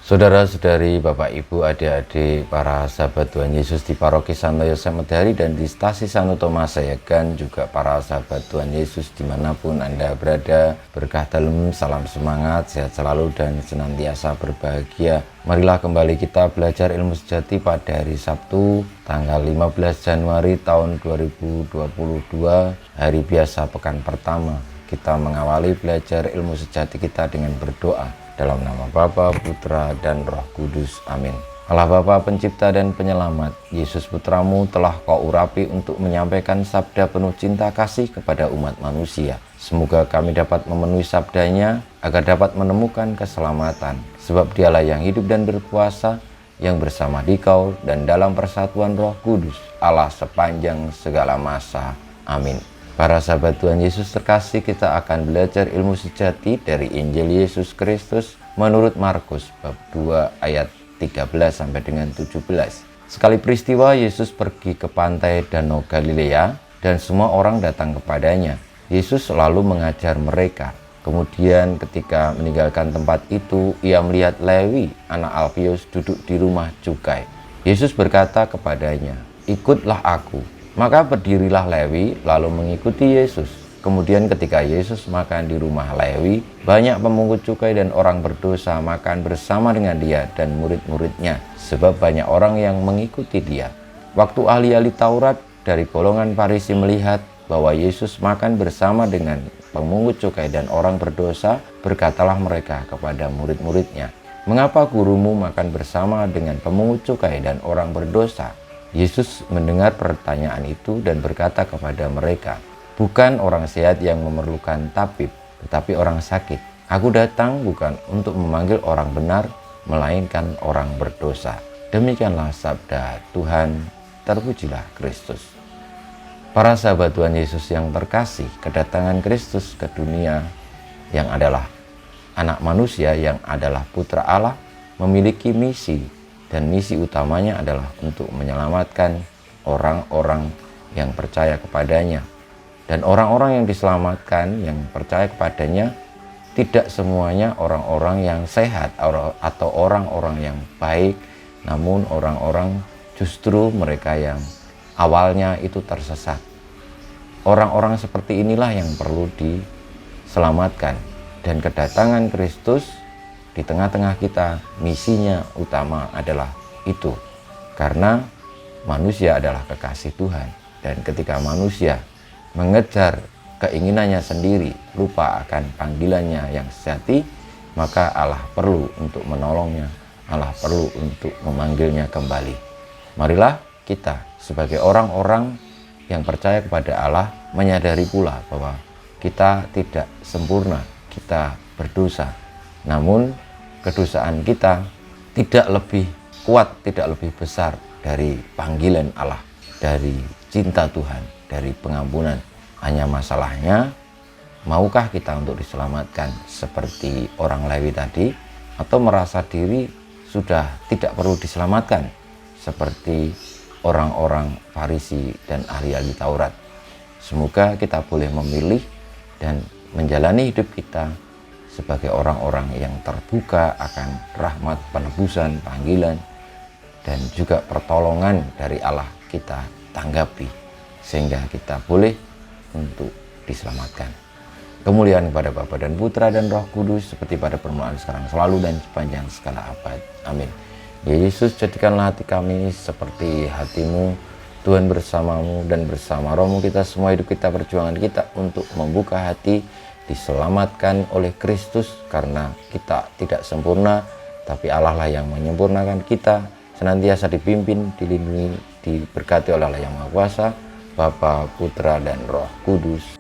Saudara-saudari, Bapak, Ibu, adik-adik, para sahabat Tuhan Yesus di Paroki Santo Yosef Medari dan di Stasi Santo Thomas Sayagan, juga para sahabat Tuhan Yesus dimanapun Anda berada, berkah dalam, salam semangat, sehat selalu dan senantiasa berbahagia. Marilah kembali kita belajar ilmu sejati pada hari Sabtu, tanggal 15 Januari tahun 2022, hari biasa pekan pertama. Kita mengawali belajar ilmu sejati kita dengan berdoa. Dalam nama Bapa, Putra, dan Roh Kudus. Amin. Allah Bapa pencipta dan penyelamat, Yesus Putramu telah kau urapi untuk menyampaikan sabda penuh cinta kasih kepada umat manusia. Semoga kami dapat memenuhi sabdanya agar dapat menemukan keselamatan. Sebab dialah yang hidup dan berkuasa, yang bersama dikau dan dalam persatuan Roh Kudus, Allah sepanjang segala masa. Amin. Para sahabat Tuhan Yesus terkasih, kita akan belajar ilmu sejati dari Injil Yesus Kristus menurut Markus bab 2 ayat 13 sampai dengan 17. Sekali peristiwa Yesus pergi ke pantai Danau Galilea dan semua orang datang kepadanya. Yesus selalu mengajar mereka. Kemudian ketika meninggalkan tempat itu, ia melihat Lewi, anak Alfius, duduk di rumah cukai. Yesus berkata kepadanya, "Ikutlah aku." Maka berdirilah Lewi lalu mengikuti Yesus. Kemudian ketika Yesus makan di rumah Lewi, banyak pemungut cukai dan orang berdosa makan bersama dengan dia dan murid-muridnya, sebab banyak orang yang mengikuti dia. Waktu ahli-ahli Taurat dari golongan Farisi melihat bahwa Yesus makan bersama dengan pemungut cukai dan orang berdosa, berkatalah mereka kepada murid-muridnya, "Mengapa gurumu makan bersama dengan pemungut cukai dan orang berdosa?" Yesus mendengar pertanyaan itu dan berkata kepada mereka, "Bukan orang sehat yang memerlukan tabib, tetapi orang sakit. Aku datang bukan untuk memanggil orang benar, melainkan orang berdosa." Demikianlah sabda Tuhan, terpujilah Kristus. Para sahabat Tuhan Yesus yang terkasih, kedatangan Kristus ke dunia yang adalah anak manusia, yang adalah putra Allah, memiliki misi. Dan misi utamanya adalah untuk menyelamatkan orang-orang yang percaya kepadanya. Dan orang-orang yang diselamatkan, yang percaya kepadanya, tidak semuanya orang-orang yang sehat atau orang-orang yang baik, namun orang-orang justru mereka yang awalnya itu tersesat. Orang-orang seperti inilah yang perlu diselamatkan. Dan kedatangan Kristus di tengah-tengah kita, misinya utama adalah itu. Karena manusia adalah kekasih Tuhan. Dan ketika manusia mengejar keinginannya sendiri, lupa akan panggilannya yang sejati, maka Allah perlu untuk menolongnya. Allah perlu untuk memanggilnya kembali. Marilah kita sebagai orang-orang yang percaya kepada Allah menyadari pula bahwa kita tidak sempurna, kita berdosa. Namun kedosaan kita tidak lebih kuat, tidak lebih besar dari panggilan Allah, dari cinta Tuhan, dari pengampunan. Hanya masalahnya, maukah kita untuk diselamatkan seperti orang Lewi tadi, atau merasa diri sudah tidak perlu diselamatkan seperti orang-orang Farisi dan ahli-ahli Taurat. Semoga kita boleh memilih dan menjalani hidup kita sebagai orang-orang yang terbuka akan rahmat, penebusan, panggilan, dan juga pertolongan dari Allah kita tanggapi, sehingga kita boleh untuk diselamatkan. Kemuliaan kepada Bapa dan Putra dan Roh Kudus, seperti pada permulaan, sekarang, selalu, dan sepanjang segala abad. Amin. Ya Yesus, jadikanlah hati kami seperti hati-Mu. Tuhan bersamamu dan bersama rohmu, kita semua hidup kita, perjuangan kita untuk membuka hati, diselamatkan oleh Kristus, karena kita tidak sempurna, tapi Allah lah yang menyempurnakan kita, senantiasa dipimpin, dilindungi, diberkati oleh Allah yang Maha Kuasa, Bapa, Putra, dan Roh Kudus.